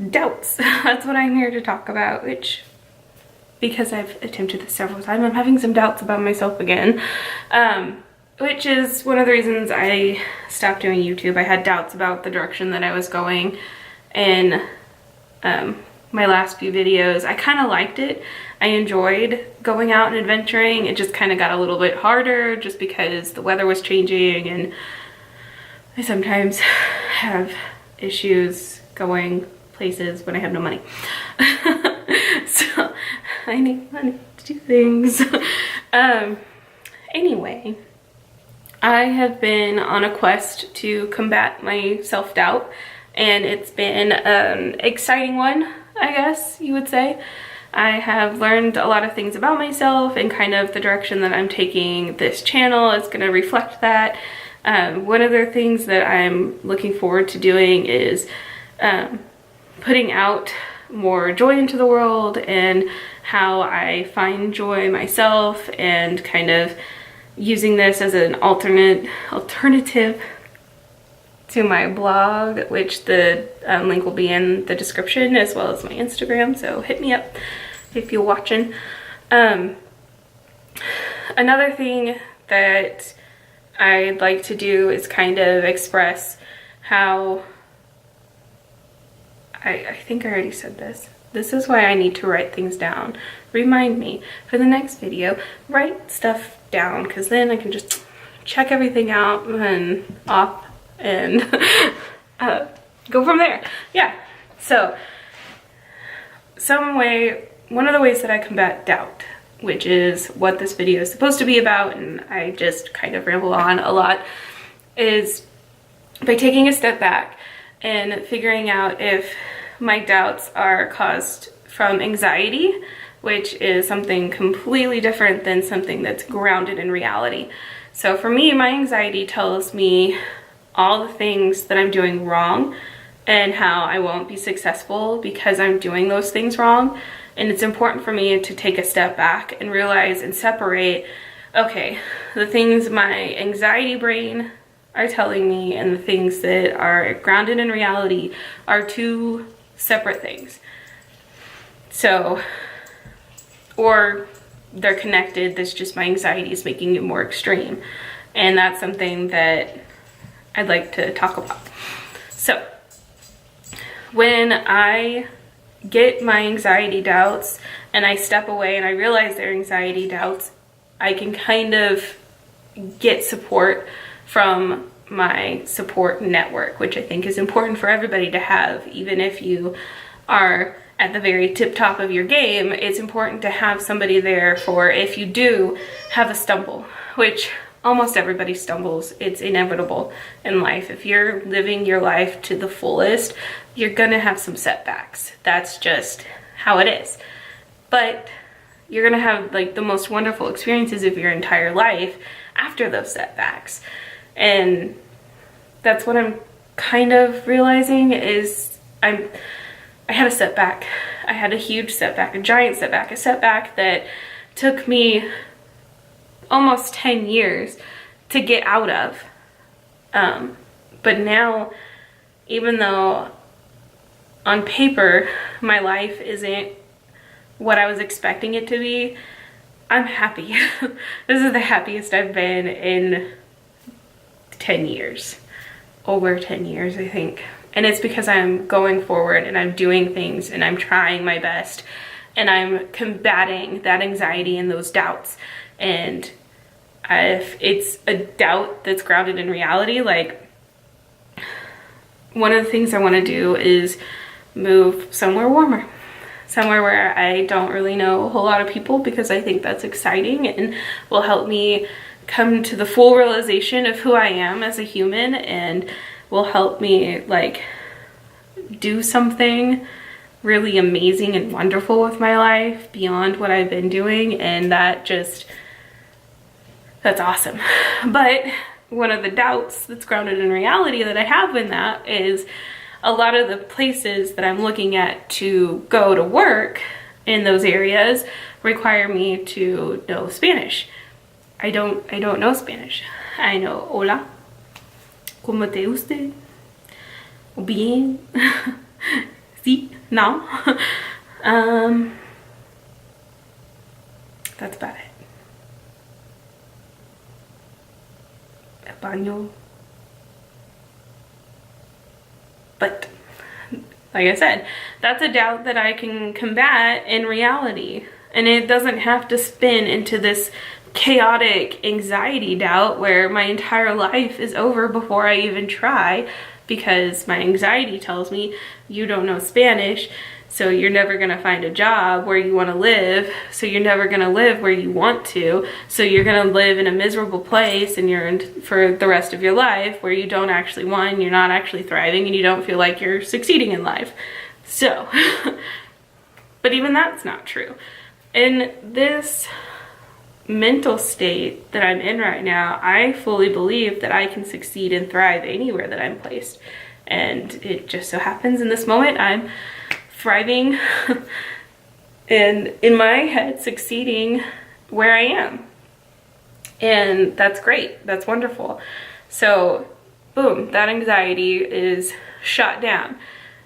doubts. That's what I'm here to talk about, which, because I've attempted this several times, I'm having some doubts about myself again. Which is one of the reasons I stopped doing YouTube. I had doubts about the direction that I was going in my last few videos. I kind of liked it. I enjoyed going out and adventuring. It just kind of got a little bit harder just because the weather was changing, and I sometimes have issues going places when I have no money. So I need money to do things. Anyway, I have been on a quest to combat my self-doubt, and it's been an exciting one, I guess you would say. I have learned a lot of things about myself, and kind of the direction that I'm taking this channel is going to reflect that. One of the things that I'm looking forward to doing is putting out more joy into the world, and how I find joy myself, and kind of using this as an alternative to my blog, which the link will be in the description, as well as my Instagram, so hit me up if you're watching. Another thing that I'd like to do is kind of express how I think I already said this. This is why I need to write things down. Remind me for the next video, write stuff down, because then I can just check everything out and off and go from there. Yeah, so one of the ways that I combat doubt, which is what this video is supposed to be about, and I just kind of ramble on a lot, is by taking a step back and figuring out if my doubts are caused from anxiety, which is something completely different than something that's grounded in reality. So for me, my anxiety tells me all the things that I'm doing wrong and how I won't be successful because I'm doing those things wrong. And it's important for me to take a step back and realize and separate, okay, the things my anxiety brain are telling me and the things that are grounded in reality are two separate things. So, or they're connected, that's just my anxiety is making it more extreme. And that's something that I'd like to talk about. So, when I get my anxiety doubts and I step away and I realize they're anxiety doubts, I can kind of get support from my support network, which I think is important for everybody to have. Even if you are at the very tip top of your game, it's important to have somebody there for if you do have a stumble, which almost everybody stumbles. It's inevitable in life. If you're living your life to the fullest, you're gonna have some setbacks. That's just how it is. But you're gonna have like the most wonderful experiences of your entire life after those setbacks. And that's what I'm kind of realizing is I had a setback. I had a huge setback, a giant setback, a setback that took me almost 10 years to get out of. But now, even though on paper my life isn't what I was expecting it to be, I'm happy. This is the happiest I've been in 10 years. Over 10 years, I think. And it's because I'm going forward and I'm doing things and I'm trying my best and I'm combating that anxiety and those doubts. And if it's a doubt that's grounded in reality, like one of the things I want to do is move somewhere warmer, somewhere where I don't really know a whole lot of people, because I think that's exciting and will help me come to the full realization of who I am as a human, and will help me like do something really amazing and wonderful with my life beyond what I've been doing. And that's awesome. But one of the doubts that's grounded in reality that I have in that is a lot of the places that I'm looking at to go to work in those areas require me to know Spanish. I don't know Spanish. I know hola, como te guste, bien. see now. That's about it. El baño. But like I said, that's a doubt that I can combat in reality. And it doesn't have to spin into this chaotic anxiety doubt where my entire life is over before I even try, because my anxiety tells me you don't know Spanish, so you're never gonna find a job where you wanna live, so you're never gonna live where you want to, so you're gonna live in a miserable place and you're in for the rest of your life where you don't actually want, you're not actually thriving, and you don't feel like you're succeeding in life. So, but even that's not true. In this mental state that I'm in right now, I fully believe that I can succeed and thrive anywhere that I'm placed. And it just so happens in this moment I'm thriving and in my head succeeding where I am. And that's great. That's wonderful. So boom, that anxiety is shot down.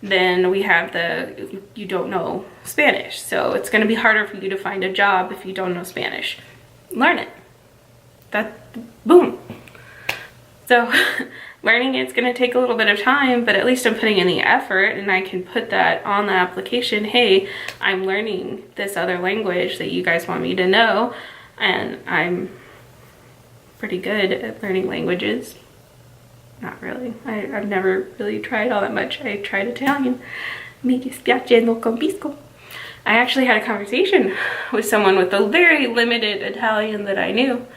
Then we have the you don't know Spanish. So it's going to be harder for you to find a job if you don't know Spanish. Learn it. That, boom. So learning it's going to take a little bit of time, but at least I'm putting in the effort and I can put that on the application. Hey, I'm learning this other language that you guys want me to know, and I'm pretty good at learning languages. Not really. I've never really tried all that much. I tried Italian. Mi dispiace, non capisco. I actually had a conversation with someone with a very limited Italian that I knew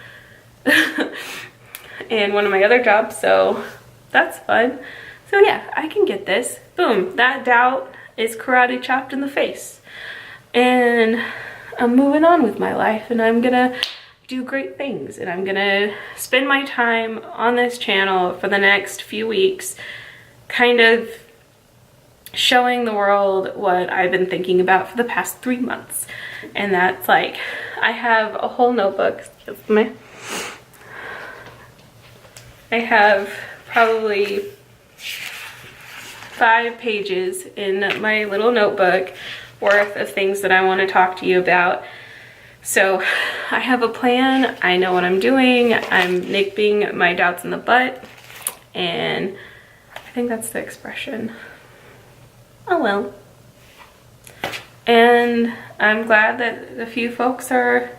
in one of my other jobs, so that's fun. So yeah, I can get this. Boom, that doubt is karate chopped in the face. And I'm moving on with my life, and I'm gonna do great things, and I'm gonna spend my time on this channel for the next few weeks kind of showing the world what I've been thinking about for the past 3 months. And that's like, I have a whole notebook, excuse me. I have probably 5 pages in my little notebook worth of things that I want to talk to you about. So I have a plan, I know what I'm doing, I'm nipping my doubts in the butt, and I think that's the expression. Oh well. And I'm glad that a few folks are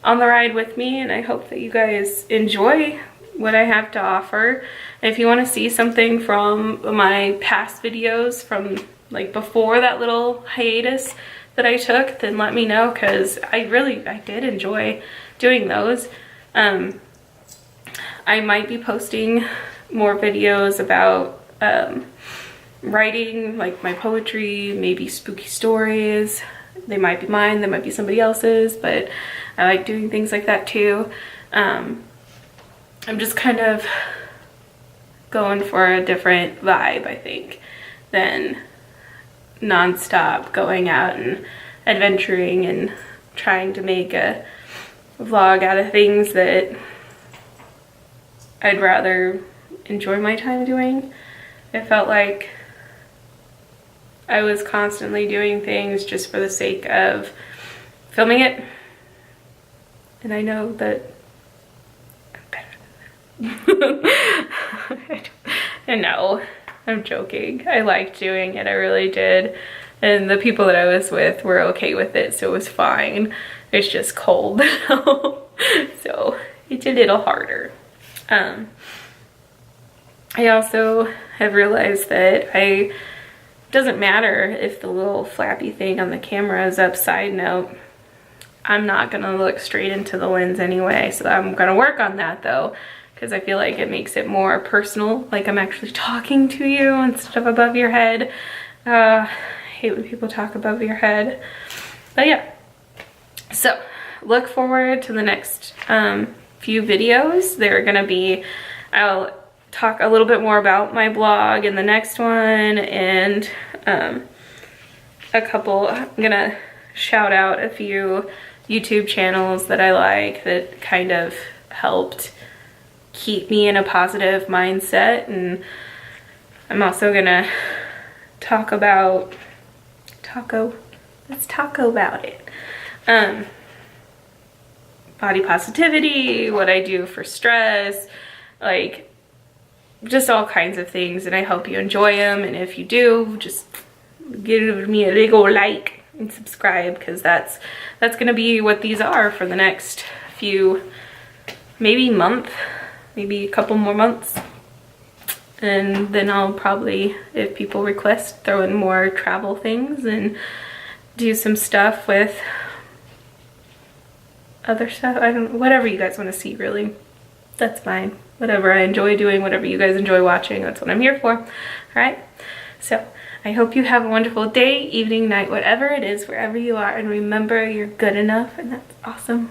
on the ride with me, and I hope that you guys enjoy what I have to offer. If you want to see something from my past videos from like before that little hiatus that I took, then let me know, because I did enjoy doing those. I might be posting more videos about writing, like my poetry, maybe spooky stories. They might be mine, they might be somebody else's, but I like doing things like that too. I'm just kind of going for a different vibe, I think, than non-stop going out and adventuring and trying to make a vlog out of things that I'd rather enjoy my time doing. It felt like I was constantly doing things just for the sake of filming it, and I know that I'm better than that. And no, I'm joking. I liked doing it, I really did, and the people that I was with were okay with it, so it was fine. It's just cold now, so it's a little harder. I also have realized that it doesn't matter if the little flappy thing on the camera is up. Side note, I'm not gonna look straight into the lens anyway, so I'm gonna work on that though, because I feel like it makes it more personal, like I'm actually talking to you instead of above your head. I hate when people talk above your head, but yeah. So look forward to the next few videos. They're gonna be, I'll talk a little bit more about my blog in the next one, and I'm gonna shout out a few YouTube channels that I like that kind of helped keep me in a positive mindset, and I'm also gonna talk about let's talk about it. Body positivity, what I do for stress, like just all kinds of things, and I hope you enjoy them. And if you do, just give me a big old like and subscribe, because that's gonna be what these are for the next few, maybe month, maybe a couple more months. And then I'll probably, if people request, throw in more travel things and do some stuff with other stuff. I don't, whatever you guys want to see, really. That's fine. Whatever I enjoy doing, whatever you guys enjoy watching, that's what I'm here for. All right? So I hope you have a wonderful day, evening, night, whatever it is, wherever you are. And remember, you're good enough, and that's awesome.